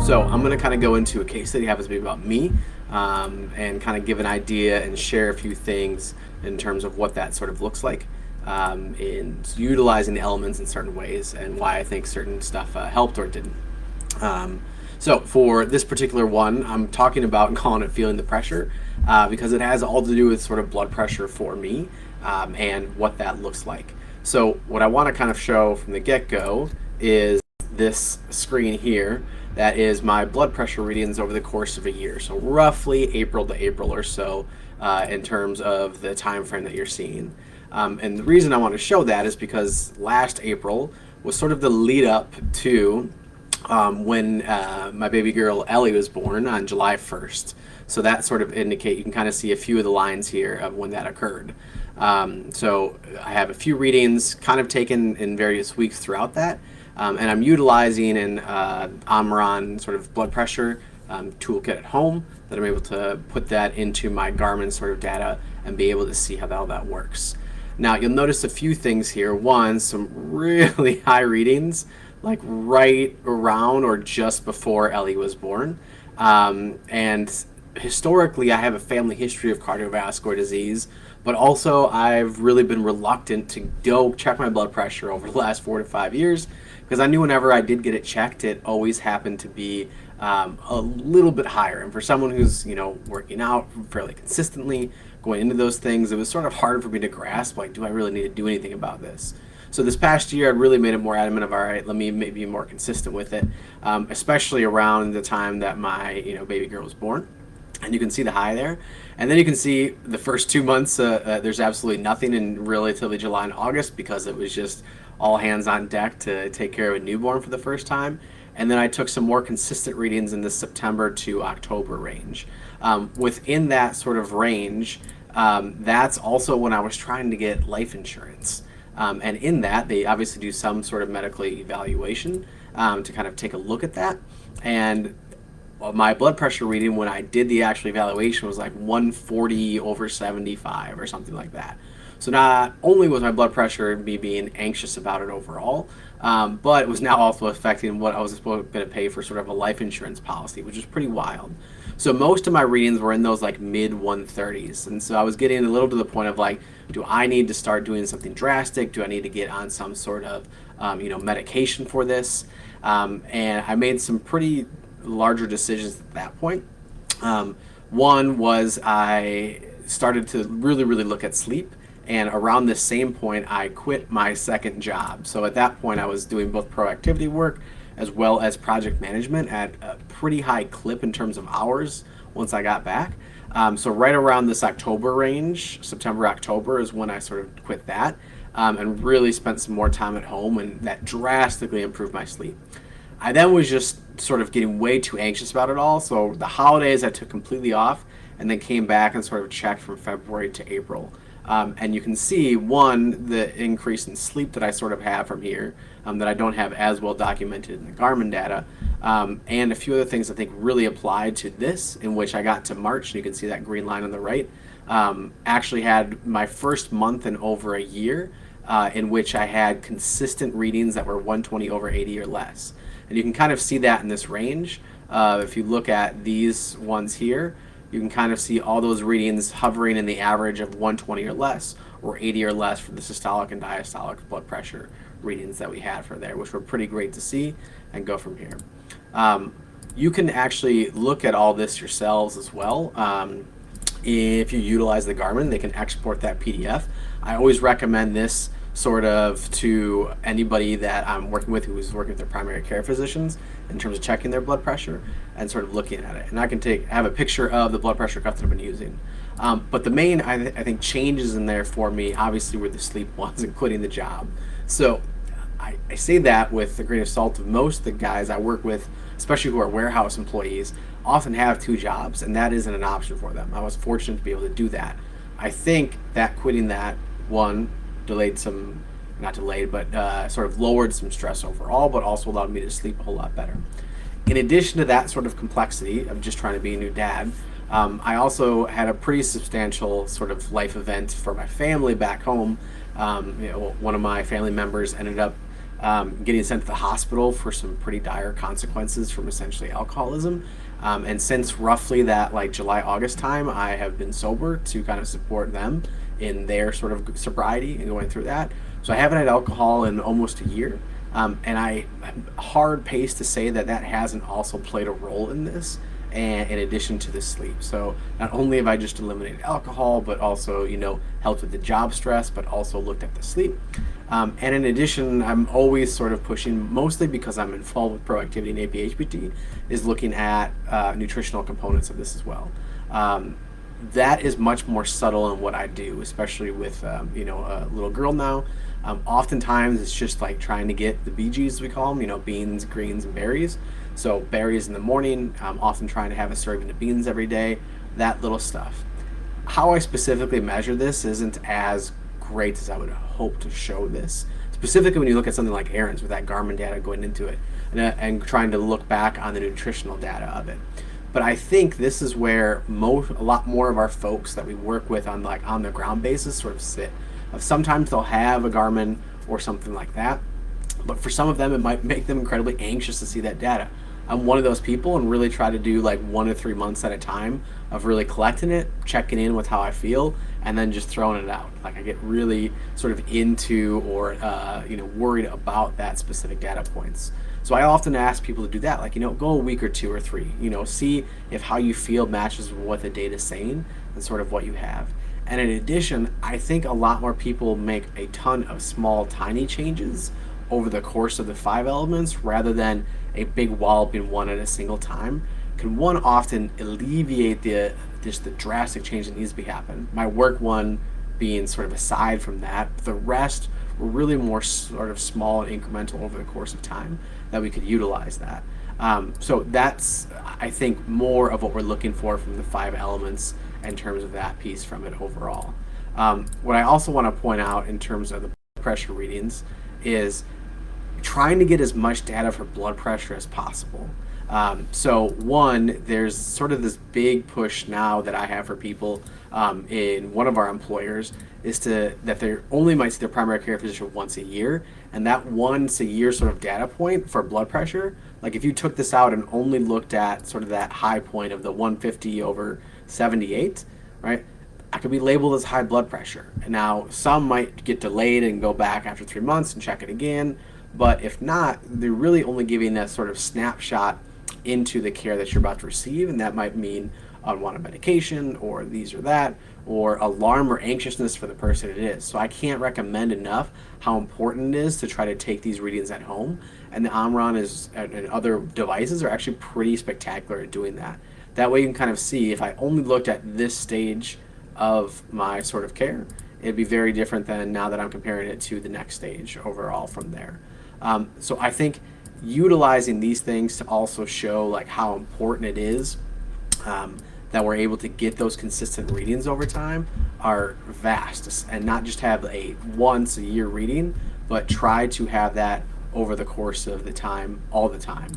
So I'm going to kind of go into a case study that happens to be about me, and kind of give an idea and share a few things in terms of what that sort of looks like, in utilizing the elements in certain ways and why I think certain stuff helped or didn't. Um, so for this particular one, I'm talking about and calling it feeling the pressure, because it has all to do with sort of blood pressure for me, and what that looks like. So what I want to kind of show from the get-go is this screen here. That is my blood pressure readings over the course of a year. So roughly April to April or so, in terms of the time frame that you're seeing. And the reason I want to show that is because last April was sort of the lead up to when my baby girl Ellie was born on July 1st. So that sort of indicate, you can kind of see a few of the lines here of when that occurred. So I have a few readings kind of taken in various weeks throughout that. And I'm utilizing an Omron sort of blood pressure toolkit at home that I'm able to put that into my Garmin sort of data and be able to see how that works. Now you'll notice a few things here. One, some really high readings, like right around or just before Ellie was born. And historically, I have a family history of cardiovascular disease, but also I've really been reluctant to go check my blood pressure over the last 4 to 5 years, because I knew whenever I did get it checked, it always happened to be a little bit higher. And for someone who's working out fairly consistently, going into those things, it was sort of hard for me to grasp, like, do I really need to do anything about this? So this past year, I really made it more adamant of, all right, let me maybe be more consistent with it, especially around the time that my baby girl was born. And you can see the high there. And then you can see the first 2 months, there's absolutely nothing in relatively July and August, because it was just all hands on deck to take care of a newborn for the first time. And then I took some more consistent readings in the September to October range. Within that sort of range, that's also when I was trying to get life insurance. And in that, they obviously do some sort of medical evaluation to kind of take a look at that. And my blood pressure reading when I did the actual evaluation was like 140 over 75 or something like that. So not only was my blood pressure me being anxious about it overall, but it was now also affecting what I was going to pay for sort of a life insurance policy, which is pretty wild. So most of my readings were in those like mid 130s. And so I was getting a little to the point of like, do I need to start doing something drastic? Do I need to get on some sort of medication for this? And I made some pretty larger decisions at that point. One was I started to really look at sleep. And around this same point, I quit my second job. So at that point, I was doing both proactivity work as well as project management at a pretty high clip in terms of hours once I got back. So right around this October range, September, October, is when I sort of quit that, and really spent some more time at home, and that drastically improved my sleep. I then was just sort of getting way too anxious about it all. So the holidays I took completely off, and then came back and sort of checked from February to April. And you can see, one, the increase in sleep that I sort of have from here, that I don't have as well documented in the Garmin data, and a few other things I think really applied to this, in which I got to March, and you can see that green line on the right, actually had my first month in over a year, in which I had consistent readings that were 120 over 80 or less. And you can kind of see that in this range. If you look at these ones here, you can kind of see all those readings hovering in the average of 120 or less, or 80 or less for the systolic and diastolic blood pressure readings that we had for there, which were pretty great to see, and go from here. You can actually look at all this yourselves as well. If you utilize the Garmin, they can export that PDF. I always recommend this sort of to anybody that I'm working with who is working with their primary care physicians in terms of checking their blood pressure and sort of looking at it. And I can have a picture of the blood pressure cuff that I've been using. But the main, I think, changes in there for me, obviously, were the sleep ones and quitting the job. So I say that with a grain of salt. Of most of the guys I work with, especially who are warehouse employees, often have two jobs, and that isn't an option for them. I was fortunate to be able to do that. I think that quitting that, one, delayed some, not delayed, but sort of lowered some stress overall, but also allowed me to sleep a whole lot better. In addition to that sort of complexity of just trying to be a new dad, I also had a pretty substantial sort of life event for my family back home. One of my family members ended up getting sent to the hospital for some pretty dire consequences from essentially alcoholism. And since roughly that like July, August time, I have been sober to kind of support them in their sort of sobriety and going through that. So I haven't had alcohol in almost a year. And I'm hard paced to say that that hasn't also played a role in this, and in addition to the sleep. So not only have I just eliminated alcohol, but also, helped with the job stress, but also looked at the sleep. And in addition, I'm always sort of pushing, mostly because I'm involved with proactivity and APHPT, is looking at nutritional components of this as well. That is much more subtle in what I do, especially with a little girl now. Oftentimes, it's just like trying to get the BGs, as we call them, beans, greens, and berries. So berries in the morning. I'm often trying to have a serving of beans every day. That little stuff. How I specifically measure this isn't as great as I would hope to show this. Specifically, when you look at something like Aaron's with that Garmin data going into it, and trying to look back on the nutritional data of it. But I think this is where a lot more of our folks that we work with on the ground basis sort of sit. Sometimes they'll have a Garmin or something like that, but for some of them it might make them incredibly anxious to see that data. I'm one of those people and really try to do like 1 to 3 months at a time of really collecting it, checking in with how I feel, and then just throwing it out. Like I get really sort of into or worried about that specific data points. So I often ask people to do that, like, go a week or 2 or 3, see if how you feel matches with what the data is saying and sort of what you have. And in addition, I think a lot more people make a ton of small, tiny changes over the course of the 5 elements rather than a big walloping one at a single time. Can one often alleviate the drastic change that needs to be happen. My work one being sort of aside from that, the rest were really more sort of small and incremental over the course of time that we could utilize that. So that's, I think, more of what we're looking for from the 5 elements in terms of that piece from it overall. What I also want to point out in terms of the blood pressure readings is trying to get as much data for blood pressure as possible. So one, there's sort of this big push now that I have for people in one of our employers is that they only might see their primary care physician once a year, and that once a year sort of data point for blood pressure, like if you took this out and only looked at sort of that high point of the 150 over 78, right? I could be labeled as high blood pressure. And now some might get delayed and go back after 3 months and check it again. But if not, they're really only giving a sort of snapshot into the care that you're about to receive. And that might mean unwanted medication or these or that, or alarm or anxiousness for the person it is. So I can't recommend enough how important it is to try to take these readings at home. And the Omron and other devices are actually pretty spectacular at doing that. That way you can kind of see if I only looked at this stage of my sort of care, it'd be very different than now that I'm comparing it to the next stage overall from there. So I think utilizing these things to also show like how important it is that we're able to get those consistent readings over time are vast, and not just have a once a year reading, but try to have that over the course of the time, all the time,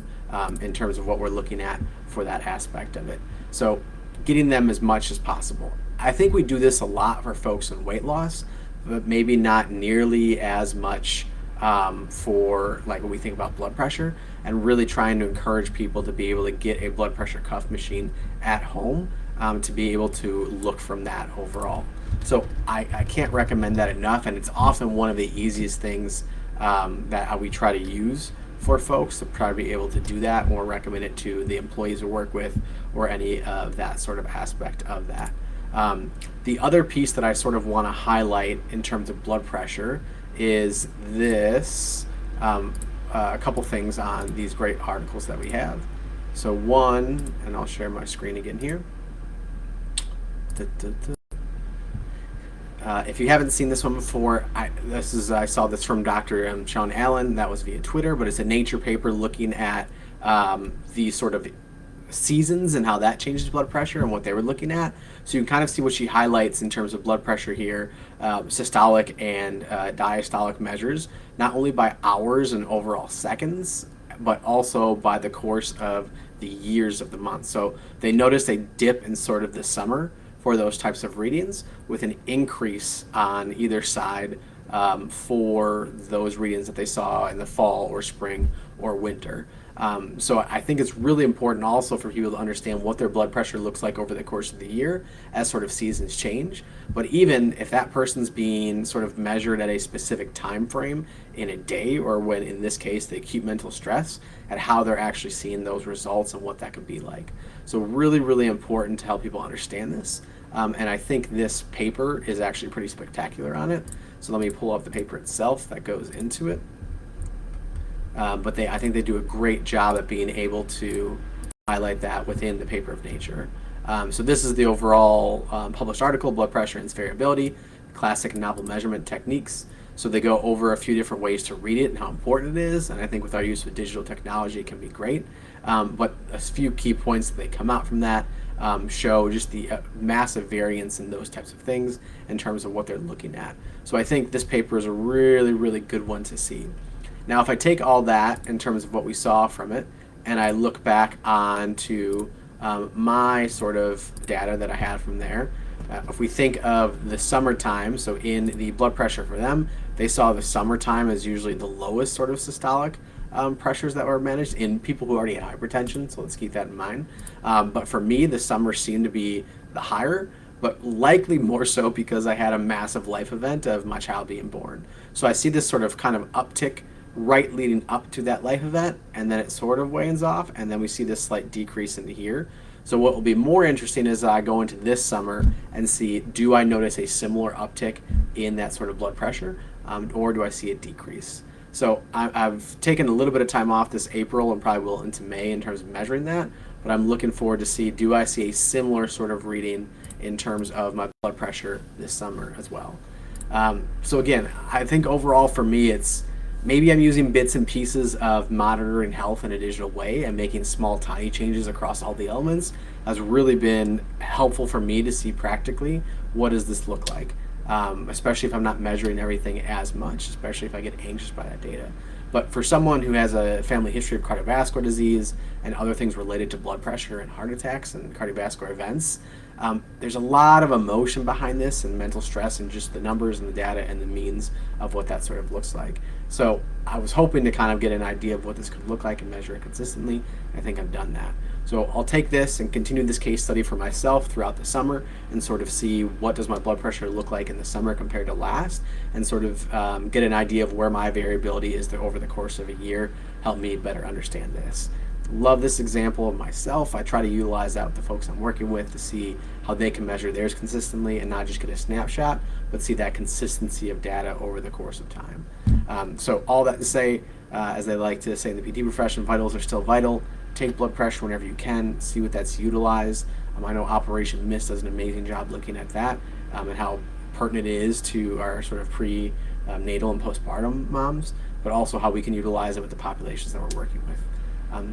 in terms of what we're looking at for that aspect of it. So getting them as much as possible. I think we do this a lot for folks in weight loss, but maybe not nearly as much for like when we think about blood pressure, and really trying to encourage people to be able to get a blood pressure cuff machine at home to be able to look from that overall. So I can't recommend that enough, and it's often one of the easiest things that we try to use for folks to try to be able to do that or recommend it to the employees we work with or any of that sort of aspect of that. The other piece that I sort of want to highlight in terms of blood pressure is this, a couple things on these great articles that we have. So one, and I'll share my screen again here. If you haven't seen this one before, I saw this from Dr. Sean Allen. That was via Twitter, but it's a Nature paper looking at the sort of seasons and how that changes blood pressure and what they were looking at. So you can kind of see what she highlights in terms of blood pressure here, systolic and diastolic measures, not only by hours and overall seconds, but also by the course of the years of the month. So they noticed a dip in sort of the summer for those types of readings with an increase on either side for those readings that they saw in the fall or spring or winter. So I think it's really important also for people to understand what their blood pressure looks like over the course of the year as sort of seasons change. But even if that person's being sort of measured at a specific time frame in a day, or when in this case the acute mental stress, at how they're actually seeing those results and what that could be like. So really, really important to help people understand this. And I think this paper is actually pretty spectacular on it. So let me pull up the paper itself that goes into it. But I think they do a great job at being able to highlight that within the paper of Nature. So this is the overall published article, Blood Pressure and Its Variability, Classic and Novel Measurement Techniques. So they go over a few different ways to read it and how important it is, and I think with our use of digital technology it can be great. But a few key points that they come out from that show just the massive variance in those types of things in terms of what they're looking at. So I think this paper is a really, really good one to see. Now, if I take all that in terms of what we saw from it, and I look back onto my sort of data that I had from there, if we think of the summertime, so in the blood pressure for them, they saw the summertime as usually the lowest sort of systolic pressures that were managed in people who already had hypertension, so let's keep that in mind. But for me, the summer seemed to be the higher, but likely more so because I had a massive life event of my child being born. So I see this sort of kind of uptick right leading up to that life event, and then it sort of wanes off, and then we see this slight decrease into here. So what will be more interesting is I go into this summer and see, do I notice a similar uptick in that sort of blood pressure, or do I see a decrease? So I've taken a little bit of time off this April and probably will into May in terms of measuring that, but I'm looking forward to see, do I see a similar sort of reading in terms of my blood pressure this summer as well. So again, I think overall for me, it's maybe I'm using bits and pieces of monitoring health in a digital way and making small, tiny changes across all the elements has really been helpful for me to see practically what does this look like, especially if I'm not measuring everything as much, especially if I get anxious by that data. But for someone who has a family history of cardiovascular disease and other things related to blood pressure and heart attacks and cardiovascular events, there's a lot of emotion behind this and mental stress and just the numbers and the data and the means of what that sort of looks like. So I was hoping to kind of get an idea of what this could look like and measure it consistently. I think I've done that. So I'll take this and continue this case study for myself throughout the summer and sort of see what does my blood pressure look like in the summer compared to last, and sort of get an idea of where my variability is over the course of a year, help me better understand this. Love this example of myself. I try to utilize that with the folks I'm working with to see how they can measure theirs consistently and not just get a snapshot, but see that consistency of data over the course of time. So all that to say, as they like to say in the PT profession, vitals are still vital. Take blood pressure whenever you can, see what that's utilized. I know Operation MIST does an amazing job looking at that and how pertinent it is to our sort of prenatal and postpartum moms, but also how we can utilize it with the populations that we're working with.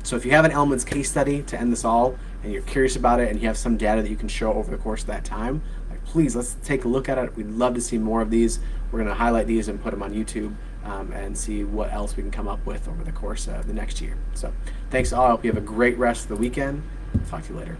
So if you have an elements case study to end this all and you're curious about it and you have some data that you can show over the course of that time, please let's take a look at it. We'd love to see more of these. We're going to highlight these and put them on YouTube and see what else we can come up with over the course of the next year. So thanks all. I hope you have a great rest of the weekend. Talk to you later.